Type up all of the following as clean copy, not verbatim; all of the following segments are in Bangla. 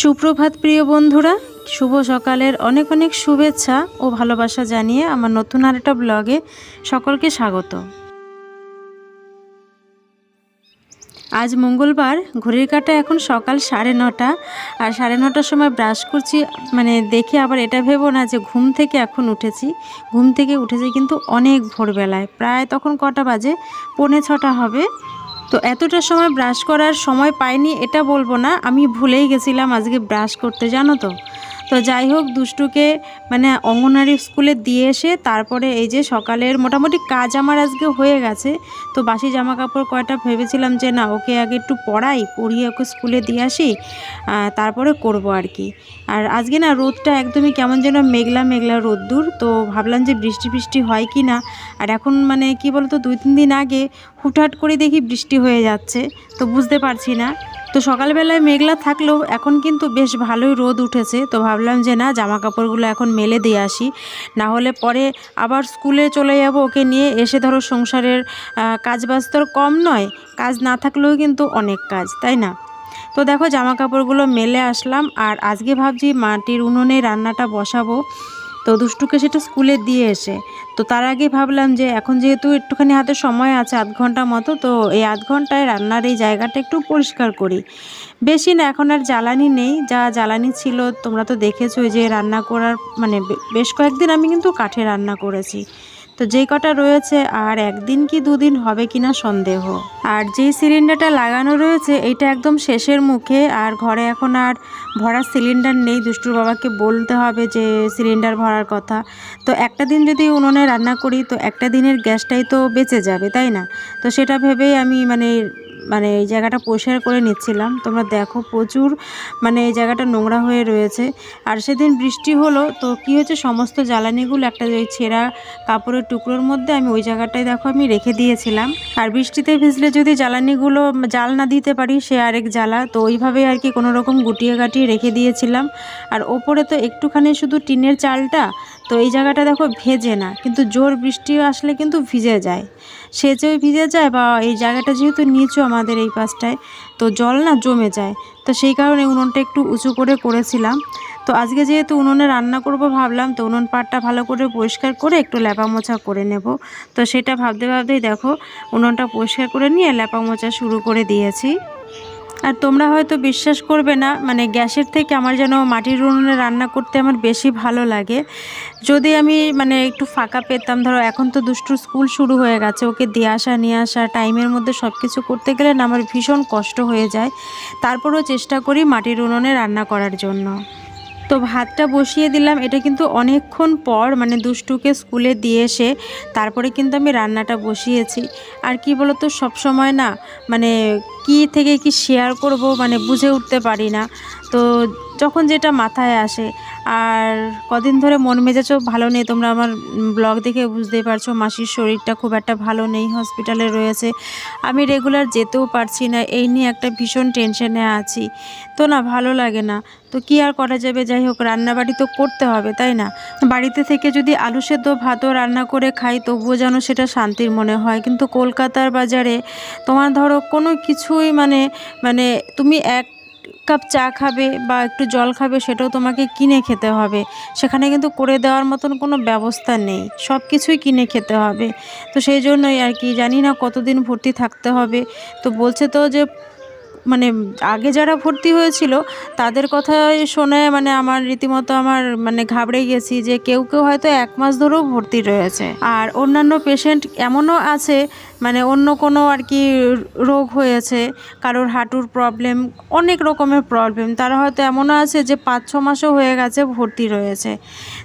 সুপ্রভাত প্রিয় বন্ধুরা, শুভ সকালের অনেক অনেক শুভেচ্ছা ও ভালোবাসা জানিয়ে আমার নতুন আরেকটা ব্লগে সকলকে স্বাগত। আজ মঙ্গলবার, ঘড়ির কাঁটা এখন সকাল 9:30, আর 9:30টার সময় ব্রাশ করছি। দেখে আবার এটা ভেবো না যে ঘুম থেকে এখন উঠেছি। ঘুম থেকে উঠেছি কিন্তু অনেক ভোরবেলায়, প্রায় তখন কটা বাজে, 5:45 হবে। তো এতটা সময় ব্রাশ করার সময় পাইনি এটা বলবো না, আমি ভুলেই গেছিলাম আজকে ব্রাশ করতে, জানো তো। তো যাই হোক, দুষ্টুকে অঙ্গনওয়াড়ি স্কুলে দিয়ে এসে তারপরে এই যে সকালের মোটামুটি কাজ আমার আজকে হয়ে গেছে। তো বাসি জামা কাপড় কয়টা ভেবেছিলাম যে না, ওকে আগে একটু পড়িয়ে ওকে স্কুলে দিয়ে আসি, তারপরে করব আর কি। আর আজকে না রোদটা একদমই কেমন যেন মেঘলা মেঘলা রোদ্দুর। তো ভাবলাম যে বৃষ্টি হয় কি না। আর এখন কি বলতো, 2-3 দিন আগে হুটহাট করে দেখি বৃষ্টি হয়ে যাচ্ছে, তো বুঝতে পারছি না। তো সকালবেলায় মেঘলা থাকলেও এখন কিন্তু বেশ ভালোই রোদ উঠেছে। তো ভাবলাম যে না, জামা কাপড়গুলো এখন মেলে দিয়ে আসি, না হলে পরে আবার স্কুলে চলে যাব ওকে নিয়ে। এসে ধরো সংসারের কাজবাজ তো কম নয়, কাজ না থাকলেও কিন্তু অনেক কাজ, তাই না। তো দেখো, জামা কাপড়গুলো মেলে আসলাম, আর আজকে ভাবছি মাটির উনুনে রান্নাটা বসাবো। তো দুষ্টুকে সেটা স্কুলে দিয়ে এসে, তো তার আগে ভাবলাম যে এখন যেহেতু একটুখানি হাতে সময় আছে, 1/2 ঘন্টা মতো, তো এই 1/2 ঘন্টায় রান্নার এই জায়গাটা একটু পরিষ্কার করি। বেশি না, এখন আর জ্বালানি নেই, যা জ্বালানি ছিল তোমরা তো দেখেছোই যে রান্না করার বেশ কয়েকদিন আমি কিন্তু কাঠে রান্না করেছি। তো যেই কটা রয়েছে আর 1 দিন কি 2 দিন হবে কিনা সন্দেহ। আর যেই সিলিন্ডারটা লাগানো রয়েছে এইটা একদম শেষের মুখে, আর ঘরে এখন আর ভরার সিলিন্ডার নেই। দুষ্টুর বাবাকে বলতে হবে যে সিলিন্ডার ভরার কথা। তো একটা দিন যদি উনুনে রান্না করি, তো একটা দিনের গ্যাসটাই তো বেঁচে যাবে, তাই না। তো সেটা ভেবেই আমি এই জায়গাটা পরিষ্কার করে নিচ্ছিলাম। তোমরা দেখো, প্রচুর এই জায়গাটা নোংরা হয়ে রয়েছে। আর সেদিন বৃষ্টি হলো, তো কি হয়েছে, সমস্ত জ্বালানিগুলো একটা ওই ছেঁড়া কাপড়ের টুকরোর মধ্যে আমি ওই জায়গাটায় দেখো আমি রেখে দিয়েছিলাম। আর বৃষ্টিতে ভিজলে যদি জ্বালানিগুলো জাল না দিতে পারি, সে আরেক জ্বালা। তো ওইভাবেই আর কি কোনো রকম গুটিয়ে গাটিয়ে রেখে দিয়েছিলাম। আর ওপরে তো একটুখানি শুধু টিনের চালটা, তো এই জায়গাটা দেখো ভেজে না, কিন্তু জোর বৃষ্টি আসলে কিন্তু ভিজে যায়, সেচেও ভিজে যায়, বা এই জায়গাটা যেহেতু নিচু আমাদের এই পাশটায়, তো জল না জমে যায়। তো সেই কারণে উনুনটা একটু উঁচু করে করেছিলাম। তো আজকে যেহেতু উনুনে রান্না করব ভাবলাম, তো উনুন পাড়টা ভালো করে পরিষ্কার করে একটু লেপা মোছা করে নেব। তো সেটা ভাবতে ভাবতেই দেখো উনুনটা পরিষ্কার করে নিয়ে লেপা মোছা শুরু করে দিয়েছি। আর তোমরা হয়তো বিশ্বাস করবে না, গ্যাসের থেকে আমার যেন মাটির উনুনে রান্না করতে আমার বেশি ভালো লাগে। যদি আমি একটু ফাঁকা পেতাম, ধরো এখন তো দুষ্টুর স্কুল শুরু হয়ে গেছে, ওকে দিয়ে আসা নিয়ে আসা টাইমের মধ্যে সব কিছু করতে গেলে না আমার ভীষণ কষ্ট হয়ে যায়। তারপরেও চেষ্টা করি মাটির উনুনে রান্না করার জন্য। তো ভাতটা বসিয়ে দিলাম, এটা কিন্তু অনেকক্ষণ পর দুষ্টুকে স্কুলে দিয়ে এসে তারপরে কিন্তু আমি রান্নাটা বসিয়েছি। আর কি বলতো, সব সময় না কি থেকে কি শেয়ার করব বুঝে উঠতে পারি না। তো যখন যেটা মাথায় আসে, আর কদিন ধরে মন মেজাজও ভালো নেই, তোমরা আমার ব্লগ দেখে বুঝতেই পারছো। মাসির শরীরটা খুব একটা ভালো নেই, হসপিটালে রয়েছে, আমি রেগুলার যেতেও পারছি না, এই নিয়ে একটা ভীষণ টেনশনে আছি। তো না ভালো লাগে না, তো কি আর করা যাবে। যাই হোক, রান্নাবাড়ি তো করতে হবে, তাই না। বাড়িতে থেকে যদি আলু সেদ্ধ ভাতও রান্না করে খাই, তবুও যেন সেটা শান্তির মনে হয়। কিন্তু কলকাতার বাজারে তোমার ধরো কোনো কিছুই তুমি 1 কাপ চা খাবে বা একটু জল খাবে, সেটাও তোমাকে কিনে খেতে হবে। সেখানে কিন্তু করে দেওয়ার মতন কোনো ব্যবস্থা নেই, সব কিছুই কিনে খেতে হবে। তো সেই জন্যই আর কি, জানি না কতদিন ভর্তি থাকতে হবে। তো বলছে তো যে আগে যারা ভর্তি হয়েছিল তাদের কথা শুনে আমার রীতিমতো আমার ঘাবড়ে গেছি, যে কেউ কেউ হয়তো 1 মাস ধরেও ভর্তি রয়েছে। আর অন্যান্য পেশেন্ট এমনও আছে অন্য কোনো আর কি রোগ হয়েছে, কারোর হাঁটুর প্রবলেম, অনেক রকমের প্রবলেম, তারা হয়তো এমনও আছে যে 5-6 মাসও হয়ে গেছে ভর্তি রয়েছে।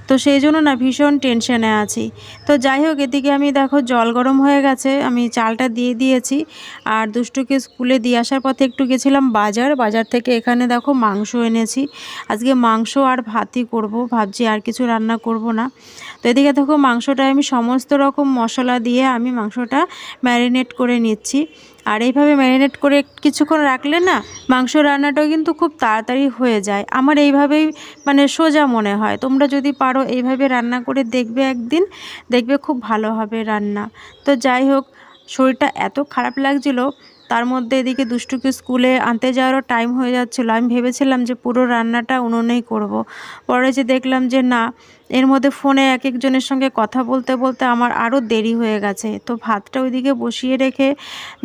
তো সেই জন্য না ভীষণ টেনশনে আছি। তো যাই হোক, এদিকে আমি দেখো জল গরম হয়ে গেছে, আমি চালটা দিয়ে দিয়েছি। আর দুষ্টুকে স্কুলে দিয়ে আসার পথে একটু গেছিলাম বাজার থেকে এখানে দেখো মাংস এনেছি। আজকে মাংস আর ভাতই করব, ভাবছি আর কিছু রান্না করব না। তো এদিকে দেখো মাংসটা আমি সমস্ত রকম মশলা দিয়ে আমি মাংসটা ম্যারিনেট করে নিচ্ছি। আর এইভাবে ম্যারিনেট করে কিছুক্ষণ রাখলে না মাংস রান্নাটাও কিন্তু খুব তাড়াতাড়ি হয়ে যায়। আমার এইভাবেই মানে সোজা মনে হয়। তোমরা যদি পারো এইভাবে রান্না করে দেখবে একদিন, দেখবে খুব ভালো হবে রান্না। তো যাই হোক, শরীরটা এত খারাপ লাগছিল, তার মধ্যে এদিকে দুষ্টুকে স্কুলে আনতে যাওয়ারও টাইম হয়ে যাচ্ছিলো। আমি ভেবেছিলাম যে পুরো রান্নাটা উনুনেই করব। পরে যে দেখলাম যে না, এর মধ্যে ফোনে এক একজনের সঙ্গে কথা বলতে বলতে আমার আরও দেরি হয়ে গেছে। তো ভাতটা ওইদিকে বসিয়ে রেখে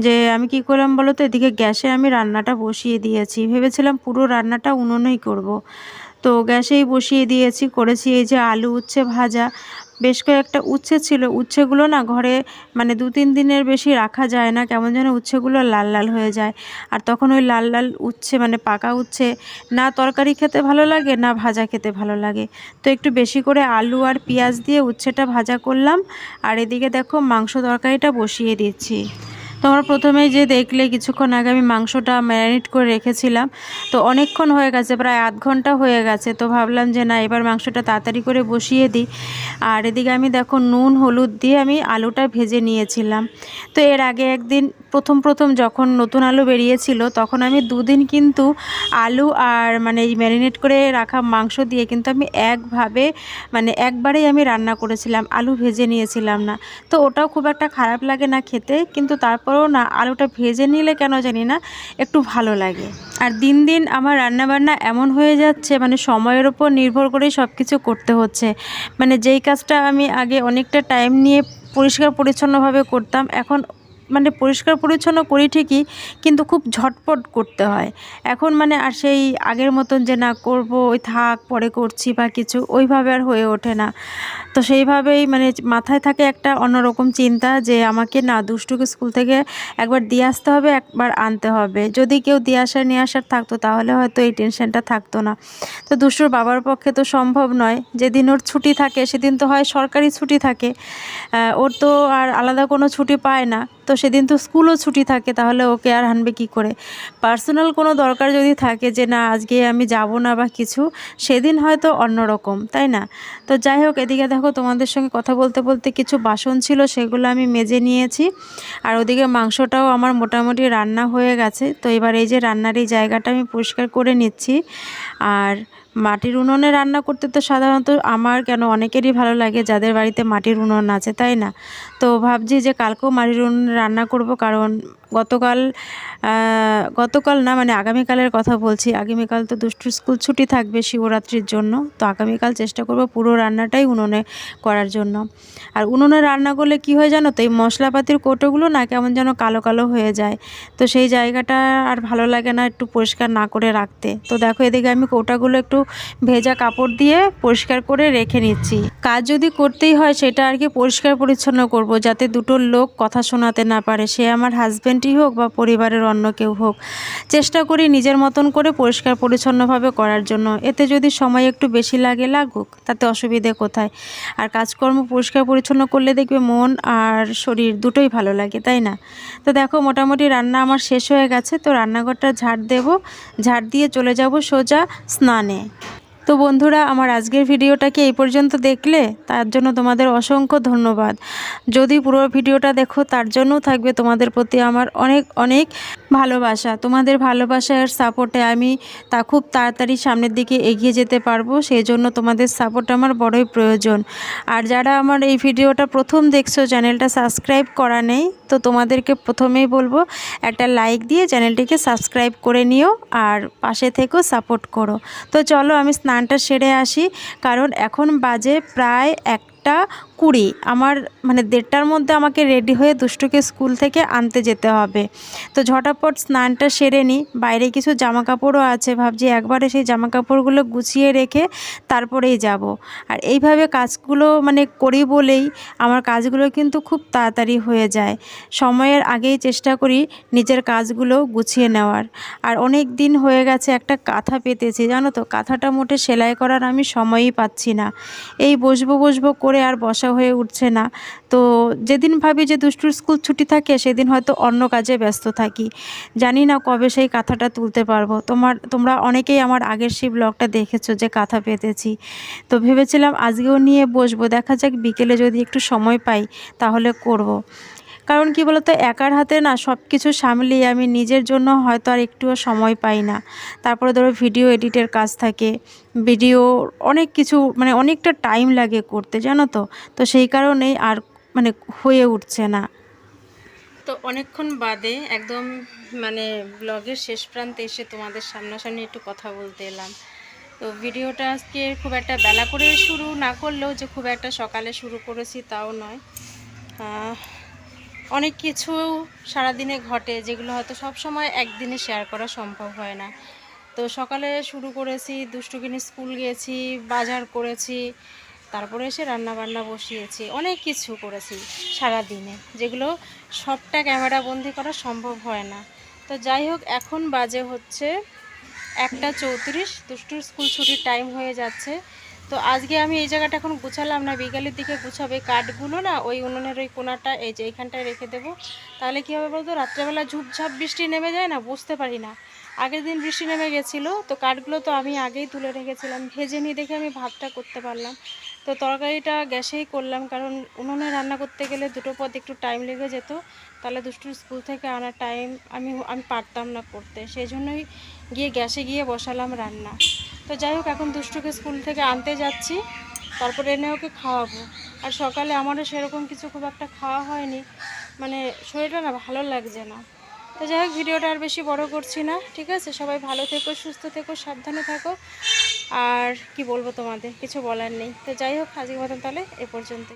যে আমি কি করলাম বলো তো, এদিকে গ্যাসে আমি রান্নাটা বসিয়ে দিয়েছি। ভেবেছিলাম পুরো রান্নাটা উনুনেই করব। তো গ্যাসেই বসিয়ে দিয়েছি, করেছি এই যে আলু উচ্ছে ভাজা। বেশ কয়েকটা উচ্ছে ছিল, উচ্ছেগুলো না ঘরে মানে 2-3 দিনের বেশি রাখা যায় না, কেমন যেন উচ্ছেগুলো লাল লাল হয়ে যায়। আর তখন ওই লাল লাল উচ্ছে মানে পাকা উচ্ছে না তরকারি খেতে ভালো লাগে না ভাজা খেতে ভালো লাগে। তো একটু বেশি করে আলু আর পেঁয়াজ দিয়ে উচ্ছেটা ভাজা করলাম। আর এদিকে দেখো মাংস তরকারিটা বসিয়ে দিচ্ছি। তোমরা প্রথমেই যে দেখলে কিছুক্ষণ আগে আমি মাংসটা ম্যারিনেট করে রেখেছিলাম। তো অনেকক্ষণ হয়ে গেছে, প্রায় আধ ঘন্টা হয়ে গেছে। তো ভাবলাম যে না, এবার মাংসটা তাড়াতাড়ি করে বসিয়ে দিই। আর এদিকে আমি দেখো নুন হলুদ দিয়ে আমি আলুটা ভেজে নিয়েছিলাম। তো এর আগে একদিন প্রথম যখন নতুন আলু বেরিয়েছিল, তখন আমি 2 দিন কিন্তু আলু আর মানে এই ম্যারিনেট করে রাখা মাংস দিয়ে কিন্তু আমি একবারেই আমি রান্না করেছিলাম, আলু ভেজে নিয়েছিলাম না। তো ওটাও খুব একটা খারাপ লাগে না খেতে, কিন্তু তারপরেও না আলুটা ভেজে নিলে কেন জানি না একটু ভালো লাগে। আর দিন দিন আমার রান্নাবান্না এমন হয়ে যাচ্ছে, মানে সময়ের ওপর নির্ভর করেই সব কিছু করতে হচ্ছে। মানে যেই কাজটা আমি আগে অনেকটা টাইম নিয়ে পরিষ্কার পরিচ্ছন্নভাবে করতাম, এখন মানে পরিষ্কার পরিচ্ছন্ন করি ঠিকই, কিন্তু খুব ঝটপট করতে হয় এখন। মানে আর সেই আগের মতন যে না করব ওই থাক পরে করছি বা কিছু, ওইভাবে আর হয়ে ওঠে না। তো সেইভাবেই মানে মাথায় থাকে একটা অন্যরকম চিন্তা যে আমাকে না দুষ্টুকে স্কুল থেকে একবার দিয়ে আসতে হবে, একবার আনতে হবে। যদি কেউ দিয়ে আসার নিয়ে আসার থাকতো তাহলে হয়তো এই টেনশনটা থাকতো না। তো দুষ্টুর বাবার পক্ষে তো সম্ভব নয়। যেদিন ওর ছুটি থাকে সেদিন তো হয় সরকারি ছুটি থাকে, ওর তো আর আলাদা কোনো ছুটি পায় না। তো সেদিন তো স্কুলও ছুটি থাকে, তাহলে ওকে আর আনবে কী করে? পার্সোনাল কোনো দরকার যদি থাকে যে না আজকে আমি যাব না বা কিছু, সেদিন হয়তো অন্যরকম, তাই না? তো যাই হোক, এদিকে দেখো তোমাদের সঙ্গে কথা বলতে বলতে কিছু বাসন ছিল সেগুলো আমি মেজে নিয়েছি। আর ওদিকে মাংসটাও আমার মোটামুটি রান্না হয়ে গেছে। তো এবার এই যে রান্নার এই জায়গাটা আমি পরিষ্কার করে নিচ্ছি। আর মাটির উনুনে রান্না করতে তো সাধারণত আমার কেন অনেকেরই ভালো লাগে যাদের বাড়িতে মাটির উনুন আছে, তাই না? তো ভাবছি যে কালকেও মাটির উনুনে রান্না করব, কারণ গতকাল না মানে আগামীকালের কথা বলছি। আগামীকাল তো দুষ্টুর স্কুল ছুটি থাকবে শিবরাত্রির জন্য। তো আগামীকাল চেষ্টা করব পুরো রান্নাটাই উনুনে করার জন্য। আর উনুনে রান্না করলে কি হয় জানো তো, এই মশলাপাতির কৌটোগুলো না কেমন যেন কালো কালো হয়ে যায়। তো সেই জায়গাটা আর ভালো লাগে না একটু পরিষ্কার না করে রাখতে। তো দেখো এদিকে আমি কৌটাগুলো একটু ভেজা কাপড় দিয়ে পরিষ্কার করে রেখে নিচ্ছি। কাজ যদি করতেই হয় সেটা আর কি পরিষ্কার পরিচ্ছন্ন করব, যাতে দুটো লোক কথা শোনাতে না পারে, সে আমার হাজব্যান্ডই হোক বা পরিবারের অন্য কেউ হোক। চেষ্টা করি নিজের মতন করে পরিষ্কার পরিচ্ছন্নভাবে করার জন্য। এতে যদি সময় একটু বেশি লাগে লাগুক, তাতে অসুবিধে কোথায়? আর কাজকর্ম পরিষ্কার পরিচ্ছন্ন করলে দেখবে মন আর শরীর দুটোই ভালো লাগে, তাই না? তো দেখো মোটামুটি রান্না আমার শেষ হয়ে গেছে। তো রান্নাঘরটা ঝাড় দেব, ঝাড় দিয়ে চলে যাব সোজা স্নানে। তো বন্ধুরা, আমার আজকের ভিডিওটাকে এই পর্যন্ত দেখলে তার জন্য তোমাদের অসংখ্য ধন্যবাদ। যদি পুরো ভিডিওটা দেখো তার জন্যও থাকবে তোমাদের প্রতি আমার অনেক অনেক ভালোবাসা। তোমাদের ভালোবাসা আর সাপোর্টে আমি তা খুব তাড়াতাড়ি সামনের দিকে এগিয়ে যেতে পারবো, সেই জন্য তোমাদের সাপোর্ট আমার বড়ই প্রয়োজন। আর যারা আমার এই ভিডিওটা প্রথম দেখছো, চ্যানেলটা সাবস্ক্রাইব করা নেই, তো তোমাদেরকে প্রথমেই বলবো একটা লাইক দিয়ে চ্যানেলটিকে সাবস্ক্রাইব করে নিও আর পাশে থেকেও সাপোর্ট করো। তো চলো আমি স্নানটা সেরে আসি, কারণ এখন বাজে প্রায় 1:20। আমার মানে 1:30টার মধ্যে আমাকে রেডি হয়ে দুষ্টুকে স্কুল থেকে আনতে যেতে হবে। তো ঝটাপট স্নানটা সেরে নিই। বাইরে কিছু জামা কাপড়ও আছে, ভাবছি একবারে সেই জামা কাপড়গুলো গুছিয়ে রেখে তারপরেই যাব। আর এইভাবে কাজগুলো মানে করি বলেই আমার কাজগুলো কিন্তু খুব তাড়াতাড়ি হয়ে যায়। সময়ের আগেই চেষ্টা করি নিজের কাজগুলো গুছিয়ে নেওয়ার। আর অনেক দিন হয়ে গেছে একটা কাঁথা পেতেছি, জানো তো, কাঁথাটা মোটে সেলাই করার আমি সময়ই পাচ্ছি না। এই বসবো করে আর বসা হয়ে উঠছে না। তো যেদিন ভাবি যে দুষ্টুর স্কুল ছুটি থাকে সেদিন হয়তো অন্য কাজে ব্যস্ত থাকি। জানি না কবে সেই কাঁথাটা তুলতে পারবো। তোমরা অনেকেই আমার আগের সেই ব্লগটা দেখেছো যে কাঁথা পেতেছি। তো ভেবেছিলাম আজকেও নিয়ে বসবো, দেখা যাক বিকেলে যদি একটু সময় পাই তাহলে করব। কারণ কি বলতো, একার হাতে না সব কিছু সামলিয়ে আমি নিজের জন্য হয়তো আর একটুও সময় পাই না। তারপরে ধরো ভিডিও এডিটের কাজ থাকে, ভিডিও অনেক কিছু, মানে অনেকটা টাইম লাগে করতে, জানো তো। তো সেই কারণেই আর মানে হয়ে উঠছে না। তো অনেকক্ষণ বাদে একদম মানে ব্লগের শেষ প্রান্তে এসে তোমাদের সামনাসামনি একটু কথা বলতে এলাম। তো ভিডিওটা আজকে খুব একটা বেলা করে শুরু না করলেও যে খুব একটা সকালে শুরু করেছি তাও নয়। অনেক কিছু সারাদিনে ঘটে যেগুলো হয়তো সব সময় একদিনে শেয়ার করা সম্ভব হয় না। তো সকালে শুরু করেছি, দুষ্টুকিনি স্কুল গিয়েছি, বাজার করেছি, তারপরে এসে রান্না বান্না বসিয়েছি, অনেক কিছু করেছি সারা দিনে, যেগুলো সবটা ক্যামেরা বন্দি করা সম্ভব হয় না। তো যাই হোক, এখন বাজে হচ্ছে 1:34, দুষ্টুর স্কুল ছুটির টাইম হয়ে যাচ্ছে। তো আজকে আমি এই জায়গাটা এখন গুছালাম না, বিকালের দিকে গুছাবে। কাঠগুলো না ওই উনুনের ওই কোনাটা, এই যে এইখানটায় রেখে দেবো। তাহলে কী হবে বলতো, রাত্রেবেলা ঝুপঝাপ বৃষ্টি নেমে যায় না, বুঝতে পারি না। আগের দিন বৃষ্টি নেমে গেছিলো, তো কাঠগুলো তো আমি আগেই তুলে রেখেছিলাম, ভেজে নিয়ে দেখে আমি ভাতটা করতে পারলাম। তো তরকারিটা গ্যাসেই করলাম, কারণ উনুনে রান্না করতে গেলে দুটো পদ একটু টাইম লেগে যেত, তাহলে দুষ্টুর স্কুল থেকে আনার টাইম আমি পারতাম না করতে, সেই জন্যই গিয়ে গ্যাসে গিয়ে বসালাম রান্না। তো যাই হোক, এখন দুষ্টুকে স্কুল থেকে আনতে যাচ্ছি, তারপরে এনে ওকে খাওয়াবো। আর সকালে আমারও সেরকম কিছু খুব একটা খাওয়া হয়নি, মানে শরীরটা না ভালো লাগছে না। তো যাই হোক, ভিডিওটা আর বেশি বড় করছি না, ঠিক আছে? সবাই ভালো থেকো, সুস্থ থেকো, সাবধানে থাকো। আর কি বলবো, তোমাদের কিছু বলার নেই। তো যাই হোক, আজকের মতন তাহলে এ পর্যন্ত।